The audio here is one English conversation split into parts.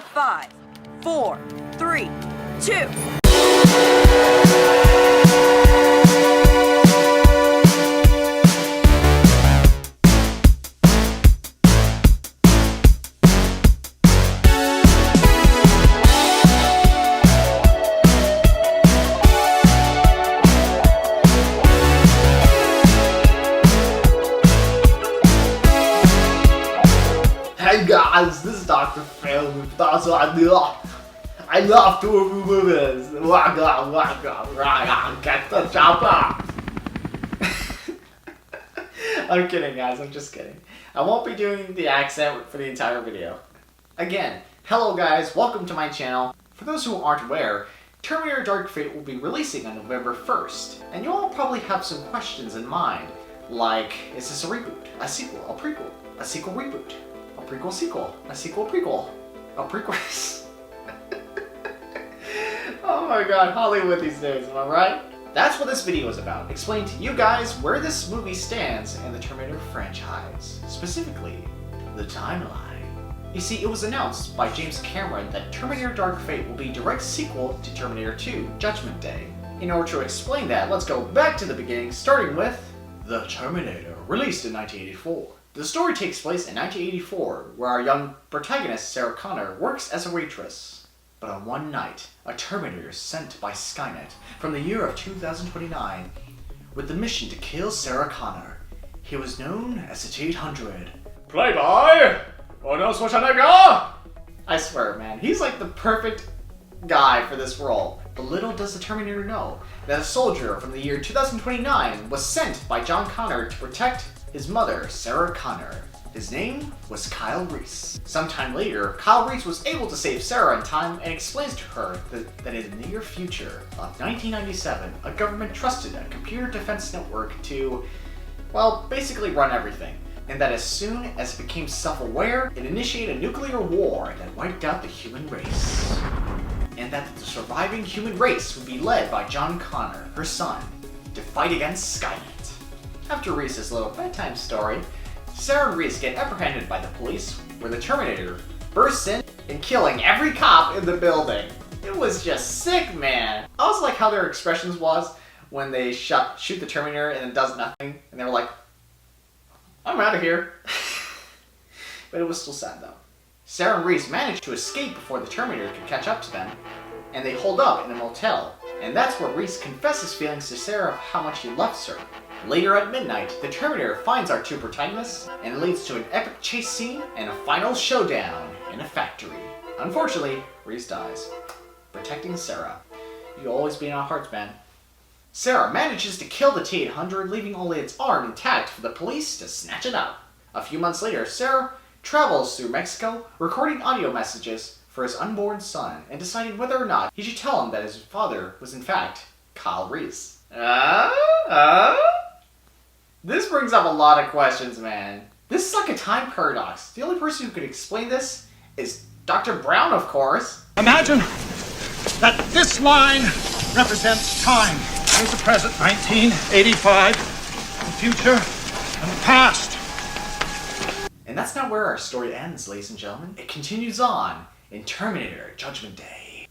In 5, 4, 3, 2. Hey guys, this is Dr. Phil. That's what I do. I love to movies. Get the chopper. I'm kidding, guys. I'm just kidding. I won't be doing the accent for the entire video. Again, hello guys. Welcome to my channel. For those who aren't aware, Terminator Dark Fate will be releasing on November 1st, and you all probably have some questions in mind, like, is this a reboot, a sequel, a prequel, a sequel reboot? A prequel sequel, a sequel prequel, a prequel. Oh my god, Hollywood these days, am I right? That's what this video is about, explaining to you guys where this movie stands in the Terminator franchise, specifically the timeline. You see, it was announced by James Cameron that Terminator Dark Fate will be a direct sequel to Terminator 2 Judgment Day. In order to explain that, let's go back to the beginning, starting with The Terminator, released in 1984. The story takes place in 1984, where our young protagonist, Sarah Connor, works as a waitress. But on one night, a Terminator sent by Skynet from the year of 2029 with the mission to kill Sarah Connor. He was known as the T-800. Playboy! Arnold Schwarzenegger! I swear, man, he's like the perfect guy for this role. But little does the Terminator know that a soldier from the year 2029 was sent by John Connor to protect his mother, Sarah Connor. His name was Kyle Reese. Sometime later, Kyle Reese was able to save Sarah in time and explains to her that in the near future of 1997, a government trusted a computer defense network to, well, basically run everything. And that as soon as it became self-aware, it initiated a nuclear war that wiped out the human race. And that the surviving human race would be led by John Connor, her son, to fight against Skynet. After Reese's little bedtime story, Sarah and Reese get apprehended by the police, where the Terminator bursts in and killing every cop in the building. It was just sick, man. I also like how their expressions was when they shoot the Terminator and it does nothing, and they were like, I'm out of here. But it was still sad though. Sarah and Reese managed to escape before the Terminator could catch up to them, and they hold up in a motel, and that's where Reese confesses feelings to Sarah of how much he loves her. Later at midnight, the Terminator finds our two protagonists, and it leads to an epic chase scene and a final showdown in a factory. Unfortunately, Reese dies, protecting Sarah. You'll always be in our hearts, man. Sarah manages to kill the T-800, leaving only its arm intact for the police to snatch it out. A few months later, Sarah travels through Mexico, recording audio messages for his unborn son, and deciding whether or not he should tell him that his father was in fact Kyle Reese. This brings up a lot of questions, man. This is like a time paradox. The only person who could explain this is Dr. Brown, of course. Imagine that this line represents time. Here's the present, 1985, the future, and the past. And that's not where our story ends, ladies and gentlemen. It continues on in Terminator Judgment Day.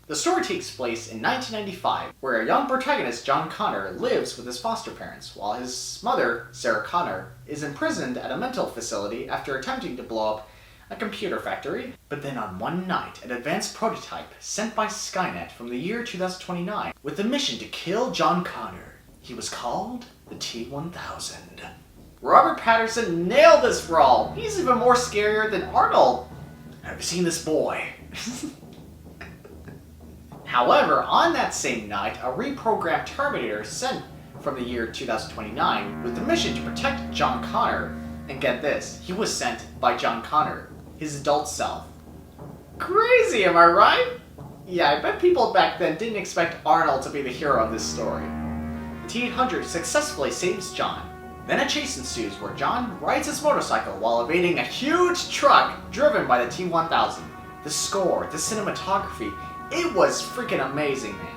The story takes place in 1995, where a young protagonist, John Connor, lives with his foster parents, while his mother, Sarah Connor, is imprisoned at a mental facility after attempting to blow up a computer factory. But then on one night, an advanced prototype sent by Skynet from the year 2029 with the mission to kill John Connor. He was called the T-1000. Robert Pattinson nailed this role. He's even more scarier than Arnold. Have you seen this boy? However, on that same night, a reprogrammed Terminator sent from the year 2029 with the mission to protect John Connor. And get this, he was sent by John Connor, his adult self. Crazy, am I right? Yeah, I bet people back then didn't expect Arnold to be the hero of this story. The T-800 successfully saves John. Then a chase ensues where John rides his motorcycle while evading a huge truck driven by the T-1000. The score, the cinematography, it was freaking amazing, man.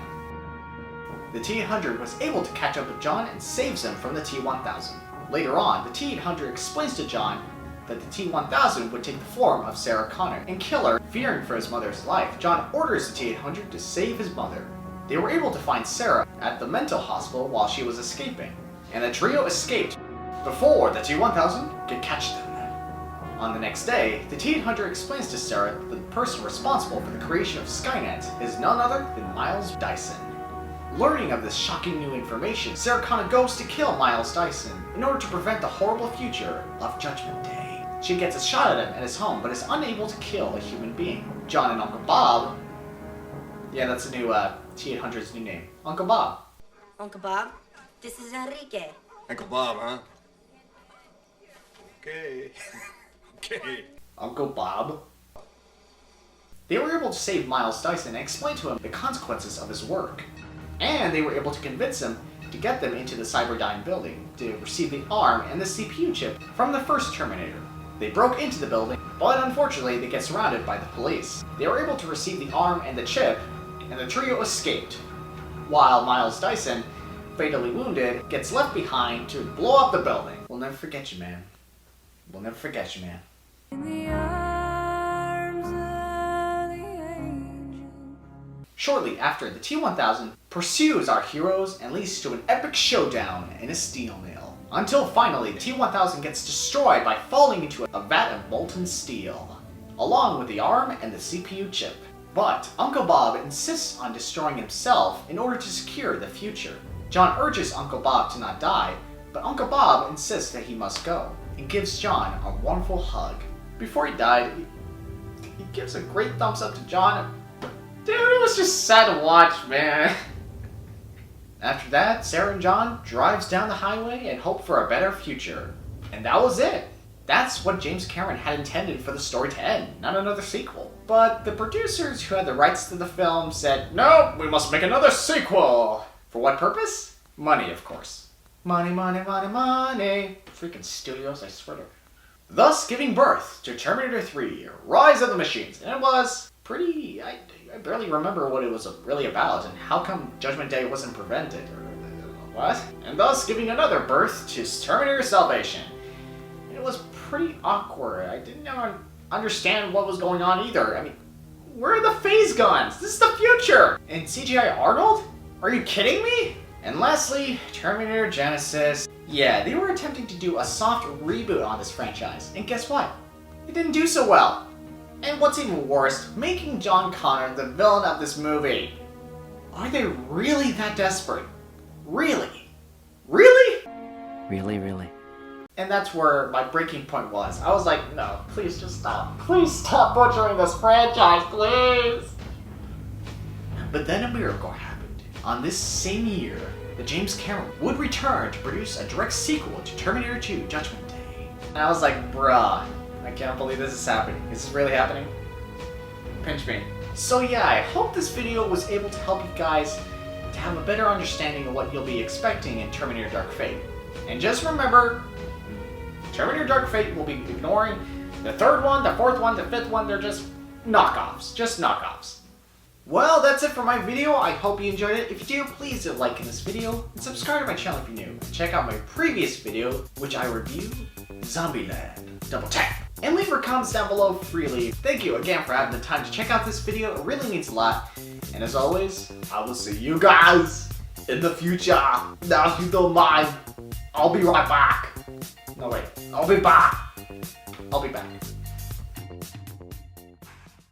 The T-800 was able to catch up with John and saves him from the T-1000. Later on, the T-800 explains to John that the T-1000 would take the form of Sarah Connor and kill her. Fearing for his mother's life, John orders the T-800 to save his mother. They were able to find Sarah at the mental hospital while she was escaping, and the trio escaped before the T-1000 could catch them. On the next day, the T-800 explains to Sarah that the person responsible for the creation of Skynet is none other than Miles Dyson. Learning of this shocking new information, Sarah Connor goes to kill Miles Dyson in order to prevent the horrible future of Judgment Day. She gets a shot at him at his home, but is unable to kill a human being. John and Uncle Bob... Yeah, that's the new T-800's new name. Uncle Bob. Uncle Bob, this is Enrique. Uncle Bob, huh? Okay. Okay. Uncle Bob. They were able to save Miles Dyson and explain to him the consequences of his work. And they were able to convince him to get them into the Cyberdyne building to receive the ARM and the CPU chip from the first Terminator. They broke into the building, but unfortunately they get surrounded by the police. They were able to receive the ARM and the chip, and the trio escaped, while Miles Dyson, fatally wounded, gets left behind to blow up the building. We'll never forget you, man. We'll never forget you, man. Shortly after, the T-1000 pursues our heroes and leads to an epic showdown in a steel mill. Until finally, the T-1000 gets destroyed by falling into a vat of molten steel, along with the ARM and the CPU chip. But Uncle Bob insists on destroying himself in order to secure the future. John urges Uncle Bob to not die, but Uncle Bob insists that he must go, and gives John a wonderful hug. Before he died, he gives a great thumbs up to John. Dude, it was just sad to watch, man. After that, Sarah and John drives down the highway and hope for a better future. And that was it. That's what James Cameron had intended for the story to end, not another sequel. But the producers who had the rights to the film said, no, we must make another sequel. For what purpose? Money, of course. Money, money, money, money. Freaking studios, I swear to. Thus giving birth to Terminator 3, Rise of the Machines. And it was pretty... I barely remember what it was really about and how come Judgment Day wasn't prevented or what? And thus giving another birth to Terminator Salvation. And it was pretty awkward. I didn't understand what was going on either. I mean, where are the phase guns? This is the future! And CGI Arnold? Are you kidding me? And lastly, Terminator Genesis. Yeah, they were attempting to do a soft reboot on this franchise, and guess what? It didn't do so well. And what's even worse, making John Connor the villain of this movie. Are they really that desperate? Really? Really? Really? And that's where my breaking point was. I was like, no, please just stop. Please stop butchering this franchise, please! But then a miracle happened. On this same year, that James Cameron would return to produce a direct sequel to Terminator 2 Judgment Day. And I was like, bruh, I can't believe this is happening. Is this really happening? Pinch me. So yeah, I hope this video was able to help you guys to have a better understanding of what you'll be expecting in Terminator Dark Fate. And just remember, Terminator Dark Fate will be ignoring the third one, the fourth one, the fifth one. They're just knockoffs. Just knockoffs. Well, that's it for my video. I hope you enjoyed it. If you do, please do like in this video and subscribe to my channel if you're new. Check out my previous video, which I review Zombieland. Double tap. And leave your comments down below freely. Thank you again for having the time to check out this video. It really means a lot. And as always, I will see you guys in the future. Now, if you don't mind, I'll be right back. No, wait. I'll be back. I'll be back.